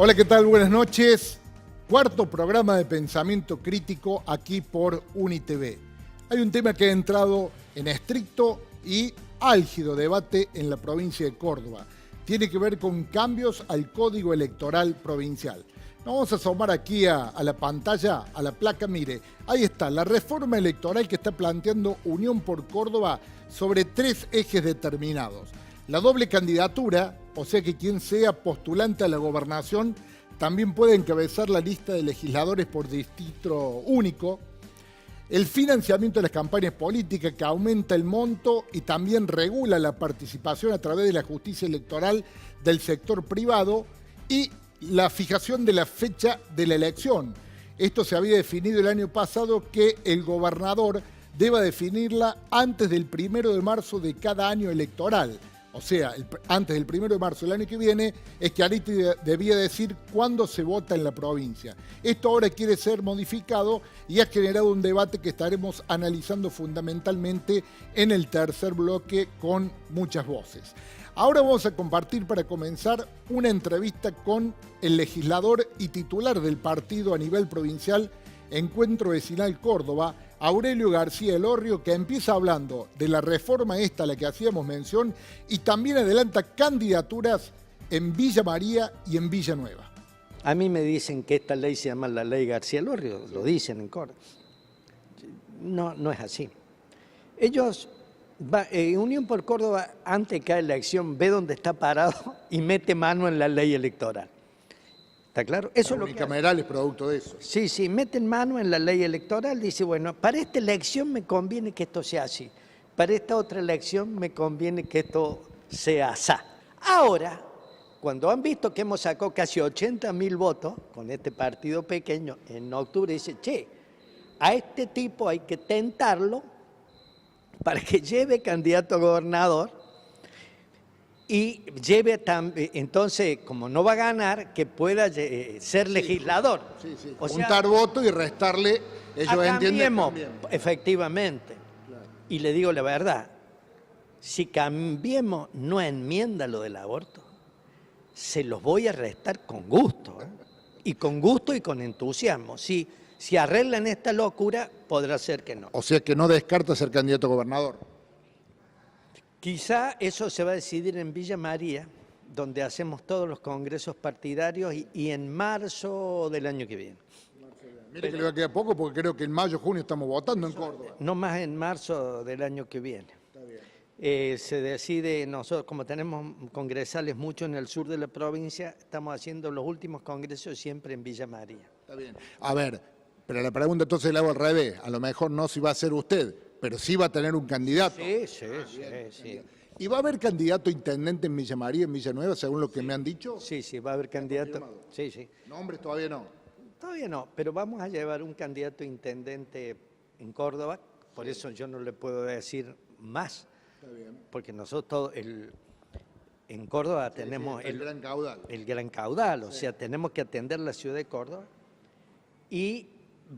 Hola, ¿qué tal? Buenas noches. Cuarto programa de Pensamiento Crítico aquí por UniTV. Hay un tema que ha entrado en estricto y álgido debate en la provincia de Córdoba. Tiene que ver con cambios al Código Electoral Provincial. Nos vamos a asomar aquí a la pantalla, a la placa. Mire, ahí está, la reforma electoral que está planteando Unión por Córdoba sobre 3 ejes determinados. La doble candidatura, o sea que quien sea postulante a la gobernación también puede encabezar la lista de legisladores por distrito único. El financiamiento de las campañas políticas, que aumenta el monto y también regula la participación a través de la justicia electoral del sector privado, y la fijación de la fecha de la elección. Esto se había definido el año pasado, que el gobernador deba definirla antes del 1 de marzo de cada año electoral. O sea, antes del 1 de marzo del año que viene, Schiaretti debía decir cuándo se vota en la provincia. Esto ahora quiere ser modificado y ha generado un debate que estaremos analizando fundamentalmente en el tercer bloque con muchas voces. Ahora vamos a compartir, para comenzar, una entrevista con el legislador y titular del partido a nivel provincial, Encuentro Vecinal Córdoba, Aurelio García Elorrio, que empieza hablando de la reforma esta a la que hacíamos mención y también adelanta candidaturas en Villa María y en Villa Nueva. A mí me dicen que esta ley se llama la ley García Elorrio, lo dicen en Córdoba. No es así. Ellos, Unión por Córdoba, antes de cada elección, ve dónde está parado y mete mano en la ley electoral. ¿Está claro? Eso es lo que unicameral es producto de eso. Sí, meten mano en la ley electoral, dice, bueno, para esta elección me conviene que esto sea así, para esta otra elección me conviene que esto sea así. Ahora, cuando han visto que hemos sacado casi 80.000 votos con este partido pequeño, en octubre dice, che, a este tipo hay que tentarlo para que lleve candidato a gobernador, y lleve también, entonces, como no va a ganar, que pueda ser legislador. Sí. O sea, juntar votos y restarle, ellos entienden. Efectivamente. Claro. Y le digo la verdad, si Cambiemos no enmienda lo del aborto, se los voy a restar con gusto. Y con gusto y con entusiasmo. Si arreglan esta locura, podrá ser que no. O sea que no descarta ser candidato a gobernador. Quizá eso se va a decidir en Villa María, donde hacemos todos los congresos partidarios, y en marzo del año que viene. Mire que le va a quedar poco, porque creo que en mayo, junio estamos votando en Córdoba. No más, en marzo del año que viene. Está bien. Se decide, nosotros como tenemos congresales mucho en el sur de la provincia, estamos haciendo los últimos congresos siempre en Villa María. Está bien. A ver, pero la pregunta entonces la hago al revés. A lo mejor no si va a ser usted, pero sí va a tener un candidato. Sí. ¿Y va a haber candidato a intendente en Villa María, en Villa Nueva, según lo que me han dicho? Sí, va a haber candidato. Sí. Nombres todavía no. Todavía no, pero vamos a llevar un candidato a intendente en Córdoba, por eso yo no le puedo decir más. Está bien. Porque nosotros en Córdoba tenemos el gran caudal. El gran caudal, o sea, tenemos que atender la ciudad de Córdoba, y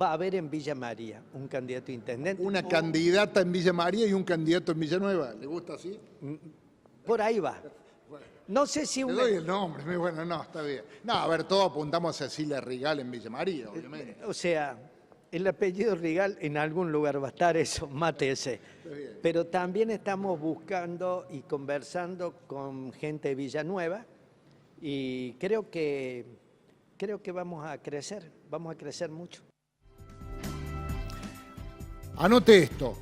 va a haber en Villa María un candidato a intendente. Una candidata en Villa María y un candidato en Villa Nueva. ¿Le gusta así? Por ahí va. No sé si Le doy el nombre, muy bueno, no, está bien. No, a ver, todos apuntamos a Cecilia Rigal en Villa María, obviamente. O sea, el apellido Rigal en algún lugar va a estar, eso, mátese. Pero también estamos buscando y conversando con gente de Villanueva, y creo que vamos a crecer mucho. Anote esto.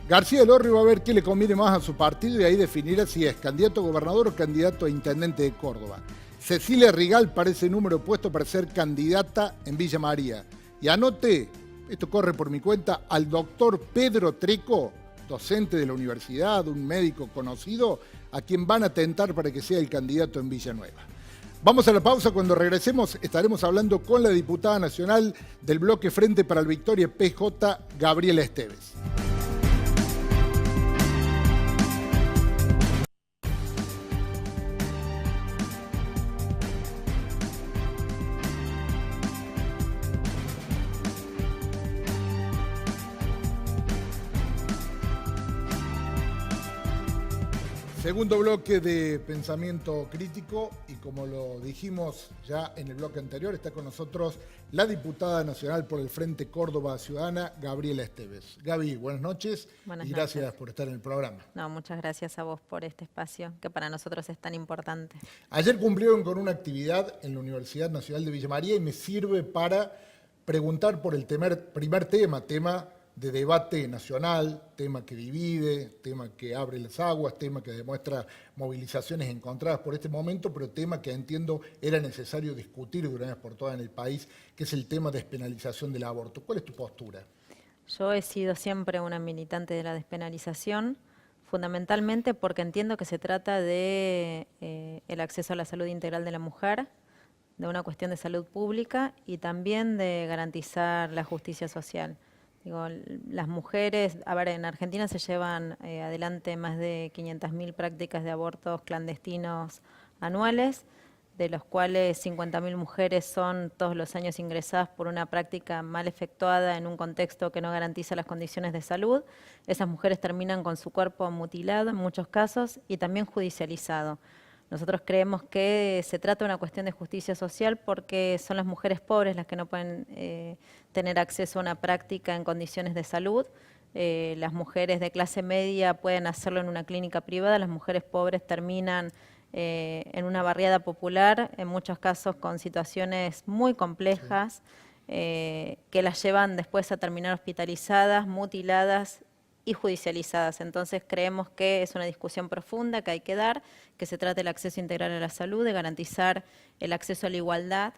García Elorrio va a ver qué le conviene más a su partido y ahí definirá si es candidato a gobernador o candidato a intendente de Córdoba. Cecilia Rigal parece número puesto para ser candidata en Villa María. Y anote, esto corre por mi cuenta, al doctor Pedro Treco, docente de la universidad, un médico conocido, a quien van a tentar para que sea el candidato en Villanueva. Vamos a la pausa. Cuando regresemos estaremos hablando con la diputada nacional del bloque Frente para la Victoria PJ, Gabriela Esteves. Segundo bloque de pensamiento crítico y como lo dijimos ya en el bloque anterior, está con nosotros la diputada nacional por el Frente Córdoba Ciudadana, Gabriela Esteves. Gaby, buenas noches y gracias por estar en el programa. No, muchas gracias a vos por este espacio que para nosotros es tan importante. Ayer cumplieron con una actividad en la Universidad Nacional de Villa María y me sirve para preguntar por el primer tema de debate nacional, tema que divide, tema que abre las aguas, tema que demuestra movilizaciones encontradas por este momento, pero tema que entiendo era necesario discutir de una vez por todas en el país, que es el tema de despenalización del aborto. ¿Cuál es tu postura? Yo he sido siempre una militante de la despenalización, fundamentalmente porque entiendo que se trata de el acceso a la salud integral de la mujer, de una cuestión de salud pública y también de garantizar la justicia social. Digo, las mujeres, a ver, en Argentina se llevan adelante más de 500.000 prácticas de abortos clandestinos anuales, de los cuales 50.000 mujeres son todos los años ingresadas por una práctica mal efectuada en un contexto que no garantiza las condiciones de salud. Esas mujeres terminan con su cuerpo mutilado en muchos casos y también judicializado. Nosotros creemos que se trata de una cuestión de justicia social porque son las mujeres pobres las que no pueden tener acceso a una práctica en condiciones de salud. Las mujeres de clase media pueden hacerlo en una clínica privada, las mujeres pobres terminan en una barriada popular, en muchos casos con situaciones muy complejas, que las llevan después a terminar hospitalizadas, mutiladas y judicializadas. Entonces creemos que es una discusión profunda que hay que dar, que se trata del acceso integral a la salud, de garantizar el acceso a la igualdad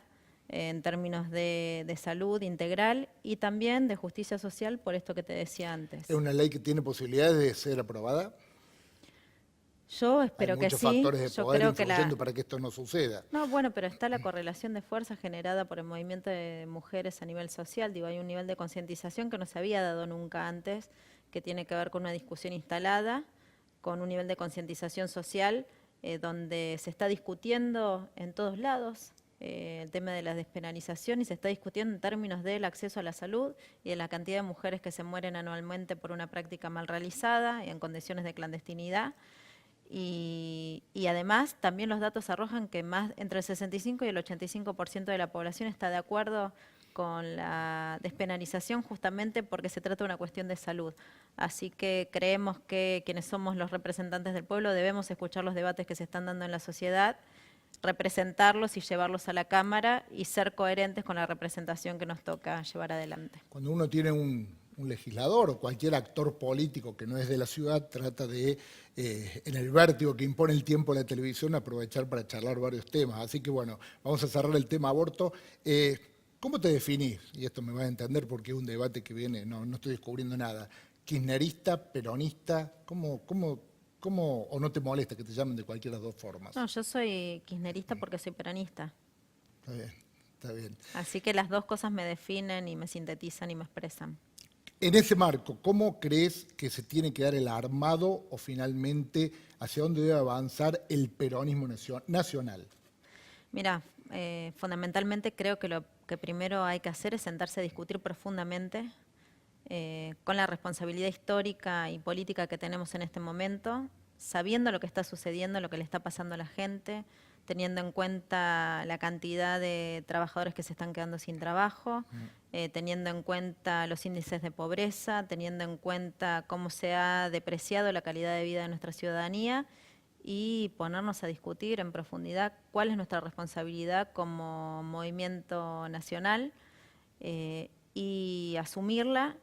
en términos de salud integral y también de justicia social, por esto que te decía antes. ¿Es una ley que tiene posibilidades de ser aprobada? Yo espero que sí. Hay muchos factores de Yo poder creo que influyendo para que esto no suceda. No, bueno, pero está la correlación de fuerza generada por el movimiento de mujeres a nivel social. Digo, hay un nivel de concientización que no se había dado nunca antes, que tiene que ver con una discusión instalada, con un nivel de concientización social donde se está discutiendo en todos lados el tema de la despenalización y se está discutiendo en términos del acceso a la salud y de la cantidad de mujeres que se mueren anualmente por una práctica mal realizada y en condiciones de clandestinidad. Y además también los datos arrojan que más entre el 65 y el 85% de la población está de acuerdo con la despenalización justamente porque se trata de una cuestión de salud. Así que creemos que quienes somos los representantes del pueblo debemos escuchar los debates que se están dando en la sociedad, representarlos y llevarlos a la Cámara y ser coherentes con la representación que nos toca llevar adelante. Cuando uno tiene un legislador o cualquier actor político que no es de la ciudad, trata de, en el vértigo que impone el tiempo de la televisión, aprovechar para charlar varios temas. Así que bueno, vamos a cerrar el tema aborto. ¿Cómo te definís? Y esto me vas a entender porque es un debate que viene, no estoy descubriendo nada. ¿Kirchnerista, peronista? ¿Cómo, o no te molesta que te llamen de cualquiera de las dos formas? No, yo soy kirchnerista porque soy peronista. Está bien, está bien. Así que las dos cosas me definen y me sintetizan y me expresan. En ese marco, ¿cómo crees que se tiene que dar el armado o finalmente hacia dónde debe avanzar el peronismo nacional? Mira, fundamentalmente creo que lo que primero hay que hacer es sentarse a discutir profundamente con la responsabilidad histórica y política que tenemos en este momento, sabiendo lo que está sucediendo, lo que le está pasando a la gente, teniendo en cuenta la cantidad de trabajadores que se están quedando sin trabajo, teniendo en cuenta los índices de pobreza, teniendo en cuenta cómo se ha depreciado la calidad de vida de nuestra ciudadanía y ponernos a discutir en profundidad cuál es nuestra responsabilidad como movimiento nacional y asumirla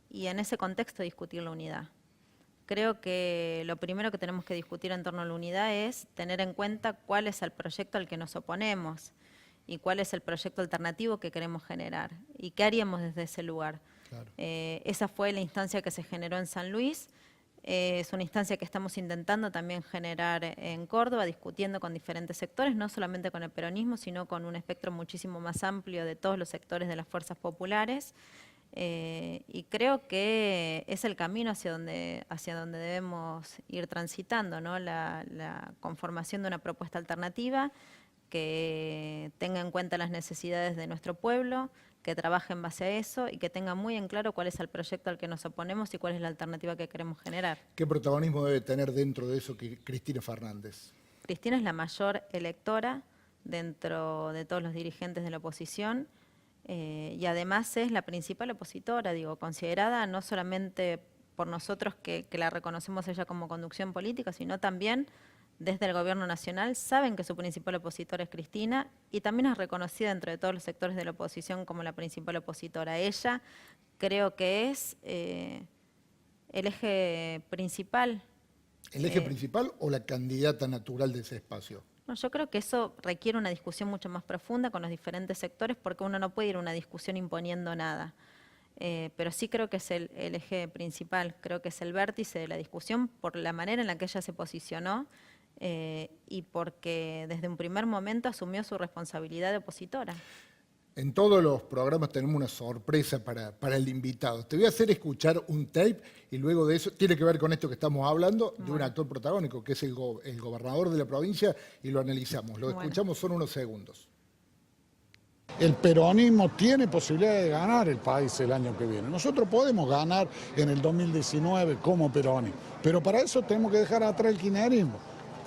y en ese contexto discutir la unidad. Creo que lo primero que tenemos que discutir en torno a la unidad es tener en cuenta cuál es el proyecto al que nos oponemos y cuál es el proyecto alternativo que queremos generar y qué haríamos desde ese lugar. Claro. Esa fue la instancia que se generó en San Luis, es una instancia que estamos intentando también generar en Córdoba, discutiendo con diferentes sectores, no solamente con el peronismo, sino con un espectro muchísimo más amplio de todos los sectores de las fuerzas populares. Y creo que es el camino hacia donde debemos ir transitando, ¿no? La conformación de una propuesta alternativa que tenga en cuenta las necesidades de nuestro pueblo, que trabaje en base a eso y que tenga muy en claro cuál es el proyecto al que nos oponemos y cuál es la alternativa que queremos generar. ¿Qué protagonismo debe tener dentro de eso Cristina Fernández? Cristina es la mayor electora dentro de todos los dirigentes de la oposición y además es la principal opositora, digo, considerada no solamente por nosotros que la reconocemos ella como conducción política, sino también desde el gobierno nacional. Saben que su principal opositora es Cristina y también es reconocida dentro de todos los sectores de la oposición como la principal opositora. Ella creo que es el eje principal. ¿El eje principal o la candidata natural de ese espacio? No, yo creo que eso requiere una discusión mucho más profunda con los diferentes sectores porque uno no puede ir a una discusión imponiendo nada. Pero sí creo que es el eje principal, creo que es el vértice de la discusión por la manera en la que ella se posicionó y porque desde un primer momento asumió su responsabilidad de opositora. En todos los programas tenemos una sorpresa para el invitado. Te voy a hacer escuchar un tape y luego de eso, tiene que ver con esto que estamos hablando, de un actor protagónico, que es el gobernador de la provincia, y lo analizamos. Lo escuchamos, son unos segundos. El peronismo tiene posibilidad de ganar el país el año que viene. Nosotros podemos ganar en el 2019 como peronismo, pero para eso tenemos que dejar atrás el kirchnerismo,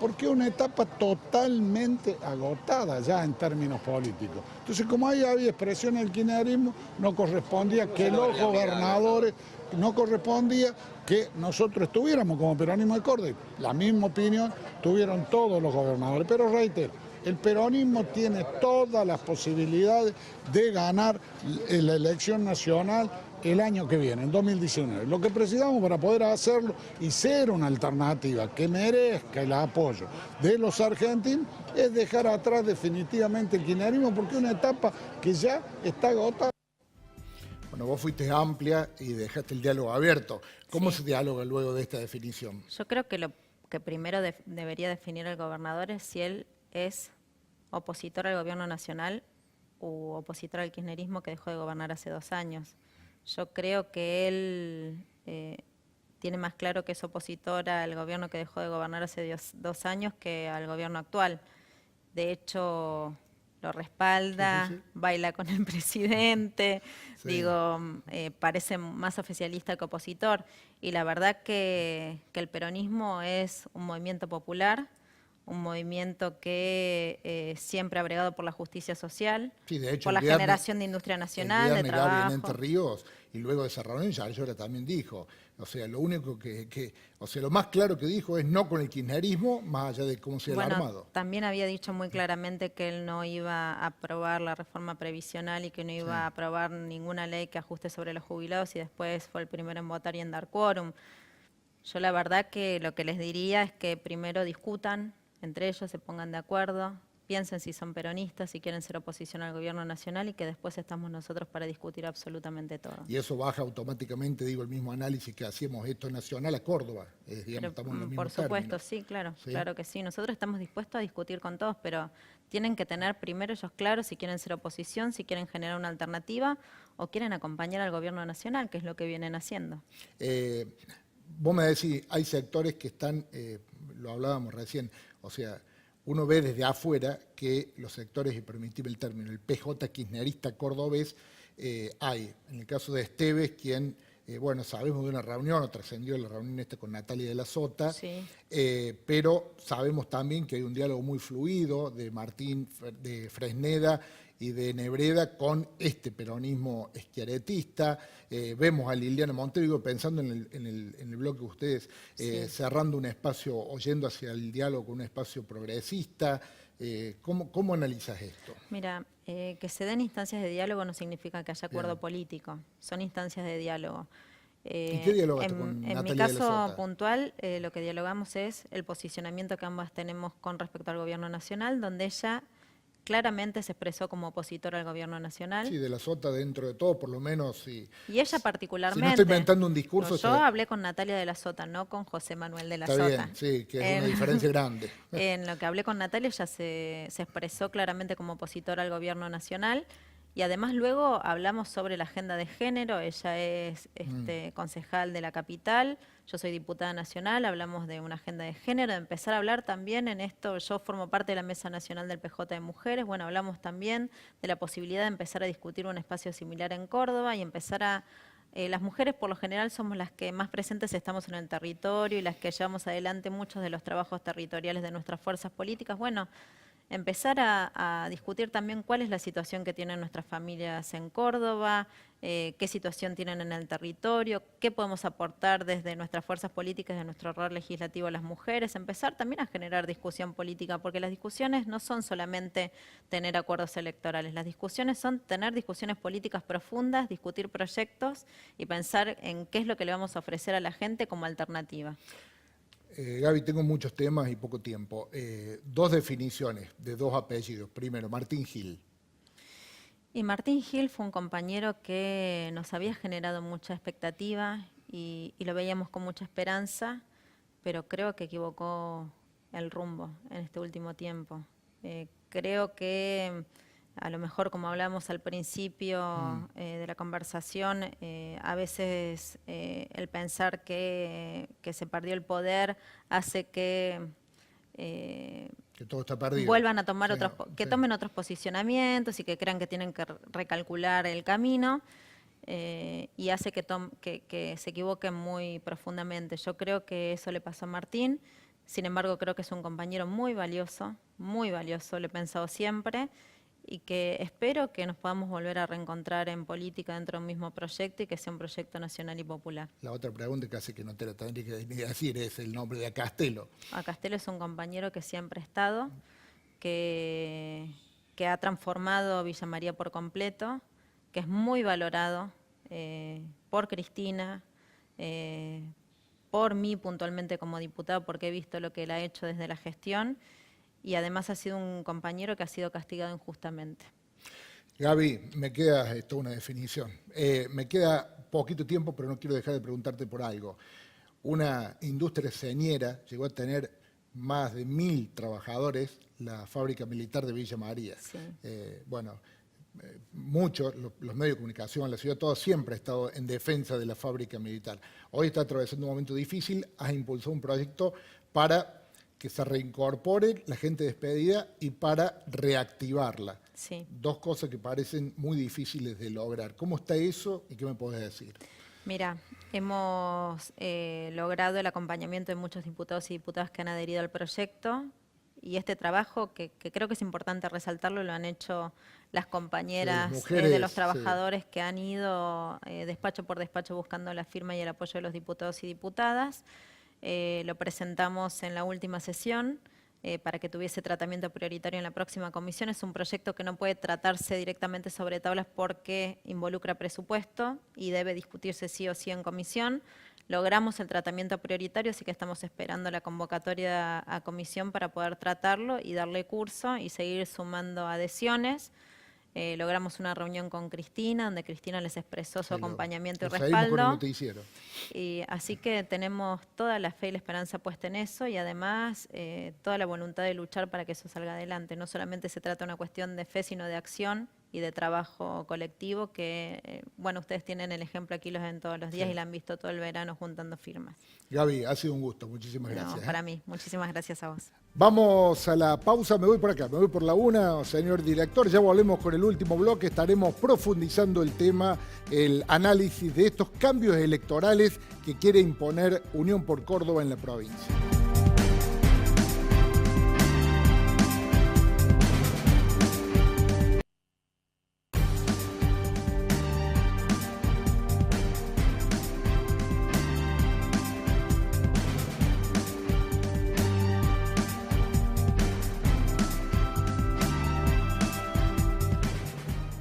porque es una etapa totalmente agotada ya en términos políticos. Entonces, como ahí había expresión del kirchnerismo, no correspondía que los gobernadores, no correspondía que nosotros estuviéramos como peronismo de Córdoba. La misma opinión tuvieron todos los gobernadores, pero reitero, el peronismo tiene todas las posibilidades de ganar la elección nacional el año que viene, en 2019. Lo que precisamos para poder hacerlo y ser una alternativa que merezca el apoyo de los argentinos es dejar atrás definitivamente el kirchnerismo porque es una etapa que ya está agotada. Bueno, vos fuiste amplia y dejaste el diálogo abierto. ¿Cómo se dialoga luego de esta definición? Yo creo que lo que primero debería definir el gobernador es si él es opositor al gobierno nacional u opositor al kirchnerismo que dejó de gobernar hace 2 años. Yo creo que él tiene más claro que es opositor al gobierno que dejó de gobernar hace 2 años que al gobierno actual. De hecho, lo respalda, sí. Baila con el presidente, sí. Digo, parece más oficialista que opositor. Y la verdad que el peronismo es un movimiento popular, un movimiento que siempre ha bregado por la justicia social, sí, de hecho, por la generación de industria nacional, de trabajo. Gaby en Entre Ríos, y luego de esa reunión ya Llora también dijo, o sea, lo único o sea, lo más claro que dijo es no con el kirchnerismo, más allá de cómo sea el armado. También había dicho muy claramente que él no iba a aprobar la reforma previsional y que no iba a aprobar ninguna ley que ajuste sobre los jubilados y después fue el primero en votar y en dar quórum. Yo la verdad que lo que les diría es que primero discutan entre ellos, se pongan de acuerdo, piensen si son peronistas, si quieren ser oposición al gobierno nacional y que después estamos nosotros para discutir absolutamente todo. Y eso baja automáticamente, digo, el mismo análisis que hacíamos esto nacional a Córdoba. Digamos, estamos en los mismos por supuesto, términos. Sí, claro, ¿sí? Claro que sí. Nosotros estamos dispuestos a discutir con todos, pero tienen que tener primero ellos claros si quieren ser oposición, si quieren generar una alternativa o quieren acompañar al gobierno nacional, que es lo que vienen haciendo. Vos me decís, hay sectores que están, lo hablábamos recién, o sea, uno ve desde afuera que los sectores, y permitime el término, el PJ kirchnerista cordobés, hay. En el caso de Esteves, quien, bueno, sabemos de una reunión, o trascendió la reunión esta con Natalia de la Sota, sí. Pero sabemos también que hay un diálogo muy fluido de Martín de Fresneda y de Nebreda con este peronismo schiarettista. Vemos a Liliana Montero, pensando en el bloque de ustedes, cerrando un espacio, o yendo hacia el diálogo con un espacio progresista. ¿Cómo analizas esto? Mira, que se den instancias de diálogo no significa que haya acuerdo político, son instancias de diálogo. ¿Y qué dialogaste con Natalia En mi caso puntual, lo que dialogamos es el posicionamiento que ambas tenemos con respecto al gobierno nacional, donde ella claramente se expresó como opositora al gobierno nacional. Sí, de la Sota dentro de todo, por lo menos. Sí. Y ella particularmente. Si no estoy inventando un discurso. Yo hablé con Natalia de la Sota, no con José Manuel de la Sota. Está bien, sí, que es una diferencia grande. En lo que hablé con Natalia, ella se expresó claramente como opositora al gobierno nacional Y además luego hablamos sobre la agenda de género, ella es concejal de la capital, yo soy diputada nacional, hablamos de una agenda de género, de empezar a hablar también en esto, yo formo parte de la Mesa Nacional del PJ de Mujeres, bueno, hablamos también de la posibilidad de empezar a discutir un espacio similar en Córdoba y empezar a... las mujeres por lo general somos las que más presentes estamos en el territorio y las que llevamos adelante muchos de los trabajos territoriales de nuestras fuerzas políticas, bueno, empezar a discutir también cuál es la situación que tienen nuestras familias en Córdoba, qué situación tienen en el territorio, qué podemos aportar desde nuestras fuerzas políticas, de nuestro rol legislativo a las mujeres, empezar también a generar discusión política, porque las discusiones no son solamente tener acuerdos electorales, las discusiones son tener discusiones políticas profundas, discutir proyectos y pensar en qué es lo que le vamos a ofrecer a la gente como alternativa. Gaby, tengo muchos temas y poco tiempo. Dos definiciones de dos apellidos. Primero, Martín Gil. Y Martín Gil fue un compañero que nos había generado mucha expectativa y lo veíamos con mucha esperanza, pero creo que equivocó el rumbo en este último tiempo. Creo que a lo mejor, como hablamos al principio de la conversación, a veces el pensar que se perdió el poder hace que todo está perdido. Vuelvan a tomar tomen otros posicionamientos y que crean que tienen que recalcular el camino y hace que se equivoquen muy profundamente. Yo creo que eso le pasó a Martín, sin embargo creo que es un compañero muy valioso, lo he pensado siempre, y que espero que nos podamos volver a reencontrar en política dentro de un mismo proyecto y que sea un proyecto nacional y popular. La otra pregunta, casi que no te la tendría que ni decir, es el nombre de Castelo. Castelo es un compañero que siempre ha estado, que ha transformado Villa María por completo, que es muy valorado por Cristina, por mí puntualmente como diputado, porque he visto lo que él ha hecho desde la gestión, y además ha sido un compañero que ha sido castigado injustamente. Gaby, me queda esto una definición. Me queda poquito tiempo, pero no quiero dejar de preguntarte por algo. Una industria señera llegó a tener más de 1000 trabajadores, la fábrica militar de Villa María. Sí. Muchos, los medios de comunicación, la ciudad, todo siempre ha estado en defensa de la fábrica militar. Hoy está atravesando un momento difícil, has impulsado un proyecto para que se reincorpore la gente despedida y para reactivarla. Sí. Dos cosas que parecen muy difíciles de lograr. ¿Cómo está eso y qué me podés decir? Mira, hemos logrado el acompañamiento de muchos diputados y diputadas que han adherido al proyecto, y este trabajo, que creo que es importante resaltarlo, lo han hecho las compañeras mujeres, de los trabajadores que han ido despacho por despacho buscando la firma y el apoyo de los diputados y diputadas. Lo presentamos en la última sesión para que tuviese tratamiento prioritario en la próxima comisión. Es un proyecto que no puede tratarse directamente sobre tablas porque involucra presupuesto y debe discutirse sí o sí en comisión. Logramos el tratamiento prioritario, así que estamos esperando la convocatoria a comisión para poder tratarlo y darle curso y seguir sumando adhesiones. Logramos una reunión con Cristina, donde Cristina les expresó su acompañamiento y respaldo. Y así que tenemos toda la fe y la esperanza puesta en eso, y además toda la voluntad de luchar para que eso salga adelante. No solamente se trata de una cuestión de fe, sino de acción y de trabajo colectivo que, bueno, ustedes tienen el ejemplo aquí, los ven todos los días y la han visto todo el verano juntando firmas. Gaby, ha sido un gusto, muchísimas gracias. Para mí, muchísimas gracias a vos. Vamos a la pausa, me voy por acá, me voy por la una, señor director, ya volvemos con el último bloque, estaremos profundizando el tema, el análisis de estos cambios electorales que quiere imponer Unión por Córdoba en la provincia.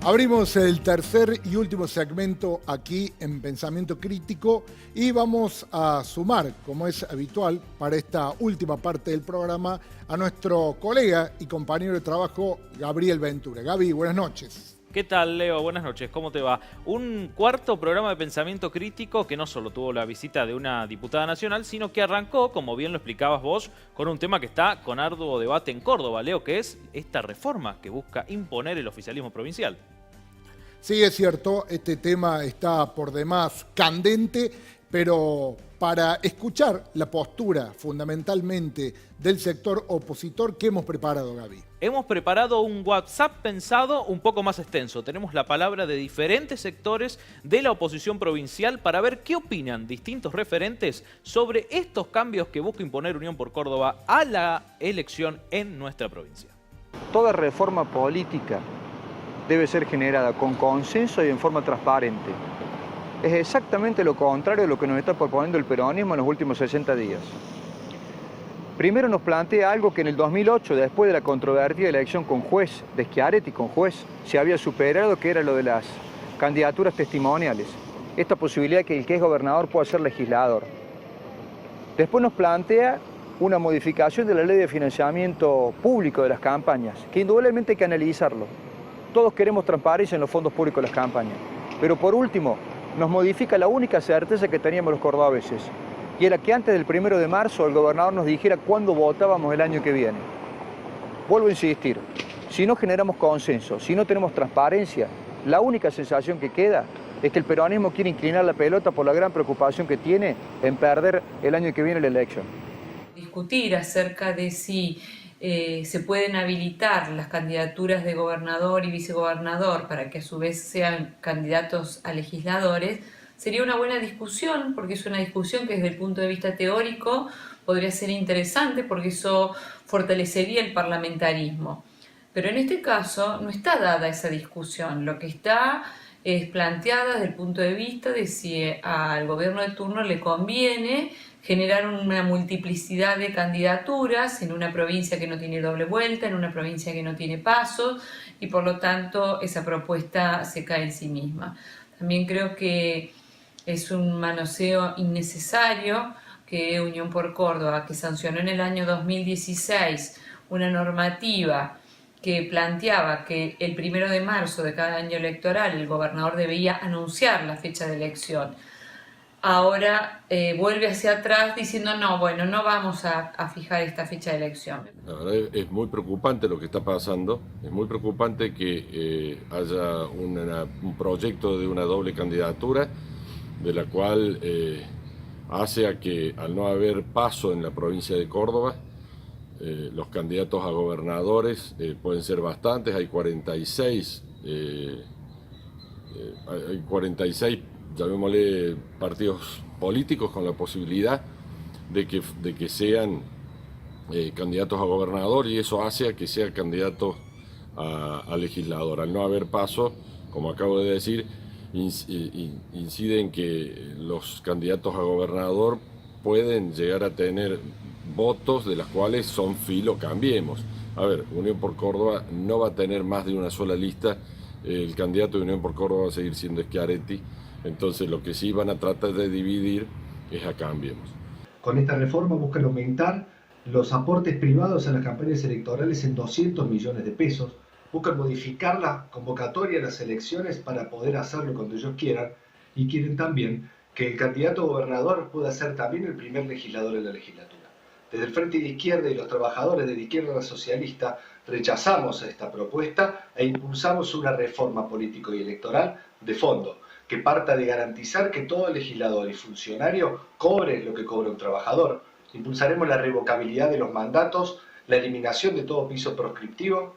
Abrimos el tercer y último segmento aquí en Pensamiento Crítico y vamos a sumar, como es habitual para esta última parte del programa, a nuestro colega y compañero de trabajo, Gabriel Ventura. Gaby, buenas noches. ¿Qué tal, Leo? Buenas noches, ¿cómo te va? Un cuarto programa de Pensamiento Crítico que no solo tuvo la visita de una diputada nacional, sino que arrancó, como bien lo explicabas vos, con un tema que está con arduo debate en Córdoba, Leo, que es esta reforma que busca imponer el oficialismo provincial. Sí, es cierto, este tema está por demás candente, pero para escuchar la postura fundamentalmente del sector opositor, ¿qué hemos preparado, Gaby? Hemos preparado un WhatsApp pensado un poco más extenso. Tenemos la palabra de diferentes sectores de la oposición provincial para ver qué opinan distintos referentes sobre estos cambios que busca imponer Unión por Córdoba a la elección en nuestra provincia. Toda reforma política debe ser generada con consenso y en forma transparente. Es exactamente lo contrario de lo que nos está proponiendo el peronismo en los últimos 60 días. Primero nos plantea algo que en el 2008, después de la controvertida elección con juez, de Schiaretti con juez, se había superado, que era lo de las candidaturas testimoniales. Esta posibilidad de que el que es gobernador pueda ser legislador. Después nos plantea una modificación de la ley de financiamiento público de las campañas, que indudablemente hay que analizarlo. Todos queremos transparencia en los fondos públicos de las campañas. Pero por último, nos modifica la única certeza que teníamos los cordobeses, y era que antes del 1 de marzo el gobernador nos dijera cuándo votábamos el año que viene. Vuelvo a insistir, si no generamos consenso, si no tenemos transparencia, la única sensación que queda es que el peronismo quiere inclinar la pelota por la gran preocupación que tiene en perder el año que viene la elección. Discutir acerca de si se pueden habilitar las candidaturas de gobernador y vicegobernador para que a su vez sean candidatos a legisladores, sería una buena discusión, porque es una discusión que desde el punto de vista teórico podría ser interesante, porque eso fortalecería el parlamentarismo. Pero en este caso no está dada esa discusión, lo que está es planteada desde el punto de vista de si al gobierno de turno le conviene generar una multiplicidad de candidaturas en una provincia que no tiene doble vuelta, en una provincia que no tiene pasos, y por lo tanto esa propuesta se cae en sí misma. También creo que es un manoseo innecesario que Unión por Córdoba, que sancionó en el año 2016 una normativa que planteaba que el 1 de marzo de cada año electoral el gobernador debía anunciar la fecha de elección. Ahora vuelve hacia atrás diciendo no, bueno, no vamos a fijar esta fecha de elección. La verdad es muy preocupante lo que está pasando, es muy preocupante que haya un proyecto de una doble candidatura, de la cual hace a que al no haber paso en la provincia de Córdoba, los candidatos a gobernadores pueden ser bastantes, hay 46, llamémosle partidos políticos con la posibilidad de que sean candidatos a gobernador, y eso hace a que sea candidato a legislador. Al no haber paso, como acabo de decir, incide en que los candidatos a gobernador pueden llegar a tener votos de las cuales son filo Cambiemos. A ver, Unión por Córdoba no va a tener más de una sola lista, el candidato de Unión por Córdoba va a seguir siendo Schiaretti, entonces lo que sí van a tratar de dividir es a Cambiemos. Con esta reforma buscan aumentar los aportes privados a las campañas electorales en 200 millones de pesos, buscan modificar la convocatoria de las elecciones para poder hacerlo cuando ellos quieran, y quieren también que el candidato a gobernador pueda ser también el primer legislador en la legislatura. Desde el Frente de Izquierda y los trabajadores de la izquierda socialista rechazamos esta propuesta e impulsamos una reforma político y electoral de fondo, que parta de garantizar que todo legislador y funcionario cobre lo que cobra un trabajador. Impulsaremos la revocabilidad de los mandatos, la eliminación de todo piso proscriptivo,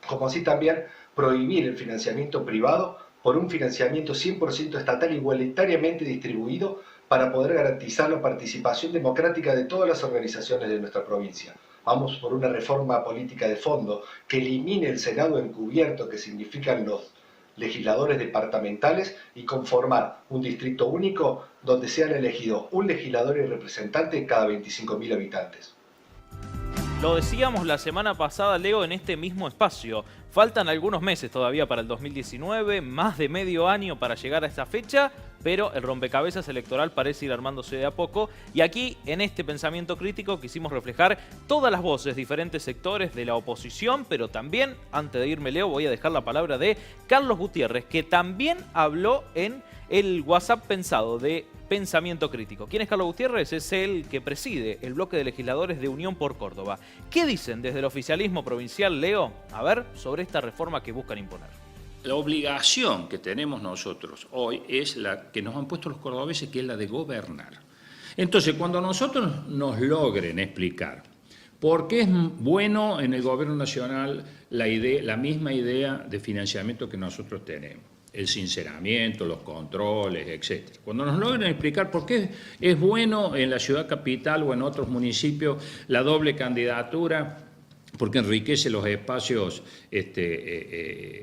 como así también prohibir el financiamiento privado por un financiamiento 100% estatal igualitariamente distribuido para poder garantizar la participación democrática de todas las organizaciones de nuestra provincia. Vamos por una reforma política de fondo que elimine el Senado encubierto que significan los legisladores departamentales y conformar un distrito único donde sean elegidos un legislador y representante cada 25.000 habitantes. Lo decíamos la semana pasada, Leo, en este mismo espacio. Faltan algunos meses todavía para el 2019, más de medio año para llegar a esta fecha, pero el rompecabezas electoral parece ir armándose de a poco. Y aquí, en este pensamiento crítico, quisimos reflejar todas las voces, diferentes sectores de la oposición, pero también, antes de irme, Leo, voy a dejar la palabra de Carlos Gutiérrez, que también habló en el WhatsApp pensado de Pensamiento Crítico. ¿Quién es Carlos Gutiérrez? Es el que preside el bloque de legisladores de Unión por Córdoba. ¿Qué dicen desde el oficialismo provincial, Leo? A ver, sobre esta reforma que buscan imponer. la obligación que tenemos nosotros hoy es la que nos han puesto los cordobeses, que es la de gobernar. Entonces, cuando nosotros nos logren explicar por qué es bueno en el gobierno nacional la misma idea de financiamiento que nosotros tenemos, el sinceramiento, los controles, etc. Cuando nos logren explicar por qué es bueno en la ciudad capital o en otros municipios la doble candidatura, porque enriquece los espacios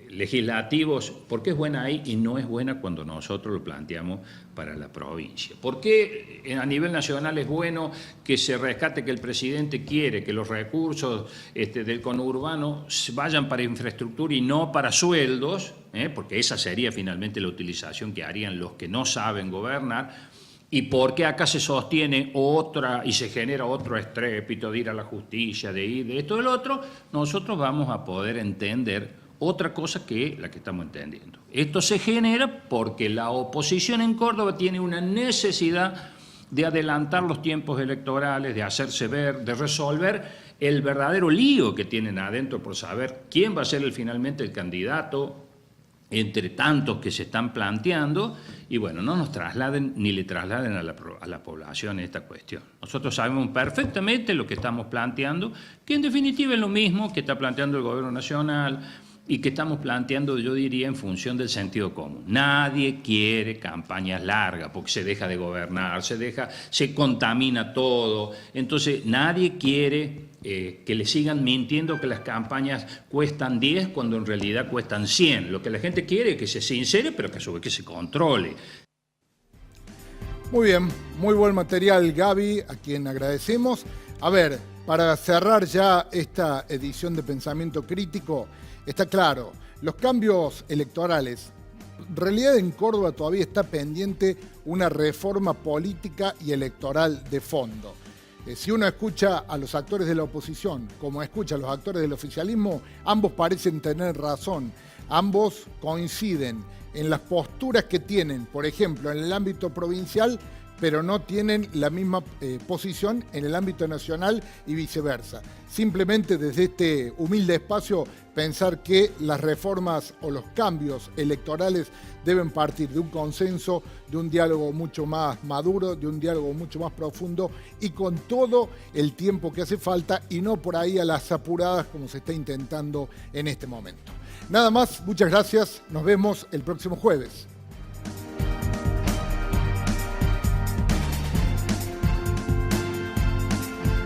legislativos, ¿por qué es buena ahí y no es buena cuando nosotros lo planteamos para la provincia? ¿Por qué a nivel nacional es bueno que se rescate, que el presidente quiere que los recursos del conurbano vayan para infraestructura y no para sueldos? Porque esa sería finalmente la utilización que harían los que no saben gobernar. ¿Y por qué acá se sostiene otra y se genera otro estrépito de ir a la justicia, de ir de esto, del otro? Nosotros vamos a poder entender otra cosa que la que estamos entendiendo. Esto se genera porque la oposición en Córdoba tiene una necesidad de adelantar los tiempos electorales, de hacerse ver, de resolver el verdadero lío que tienen adentro por saber quién va a ser finalmente el candidato entre tantos que se están planteando, y bueno, no nos trasladen ni le trasladen a la población esta cuestión. Nosotros sabemos perfectamente lo que estamos planteando, que en definitiva es lo mismo que está planteando el gobierno nacional y que estamos planteando, yo diría, en función del sentido común. Nadie quiere campañas largas porque se deja de gobernar, se contamina todo. Entonces, nadie quiere que le sigan mintiendo que las campañas cuestan 10 cuando en realidad cuestan 100. Lo que la gente quiere es que se sincere, pero que a su vez que se controle. Muy bien, muy buen material, Gaby, a quien agradecemos. A ver, para cerrar ya esta edición de Pensamiento Crítico, está claro, los cambios electorales, en realidad en Córdoba todavía está pendiente una reforma política y electoral de fondo. Si uno escucha a los actores de la oposición como escucha a los actores del oficialismo, ambos parecen tener razón, ambos coinciden en las posturas que tienen, por ejemplo, en el ámbito provincial, pero no tienen la misma posición en el ámbito nacional y viceversa. Simplemente desde este humilde espacio pensar que las reformas o los cambios electorales deben partir de un consenso, de un diálogo mucho más maduro, de un diálogo mucho más profundo y con todo el tiempo que hace falta y no por ahí a las apuradas como se está intentando en este momento. Nada más, muchas gracias, nos vemos el próximo jueves.